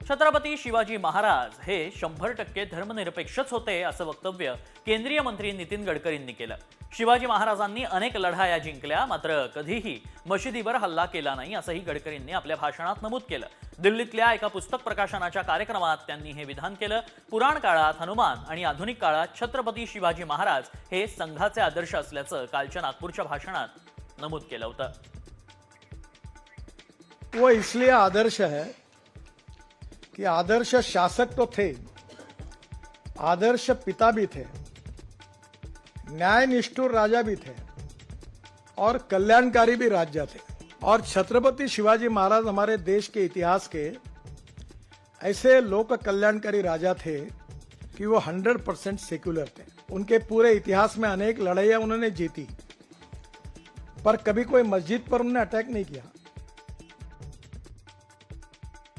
छत्रपती शिवाजी महाराज हे 100% धर्मनिरपेक्षच होते असं वक्तव्य केंद्रीय मंत्री नितीन गडकरींनी केलं। शिवाजी महाराजांनी अनेक लढाया जिंकल्या, मात्र कधीही मशिदीवर हल्ला केला नाही असंही गडकरींनी आपल्या भाषणात नमूद केलं। दिल्लीतल्या एका पुस्तक प्रकाशनाच्या कार्यक्रमात त्यांनी हे विधान केलं। पुराण काळात हनुमान आणि आधुनिक काळात छत्रपती शिवाजी महाराज हे संघाचे आदर्श असल्याचं कालच्या नागपूरच्या भाषणात नमूद केलं होतं। वो इसलिए आदर्श है कि आदर्श शासक तो थे, आदर्श पिता भी थे, न्याय निष्ठुर राजा भी थे और कल्याणकारी भी राजा थे। और छत्रपति शिवाजी महाराज हमारे देश के इतिहास के ऐसे लोक कल्याणकारी राजा थे कि वो 100% सेक्युलर थे। उनके पूरे इतिहास में अनेक लड़ाइयां उन्होंने जीती, पर कभी कोई मस्जिद पर उन्होंने अटैक नहीं किया।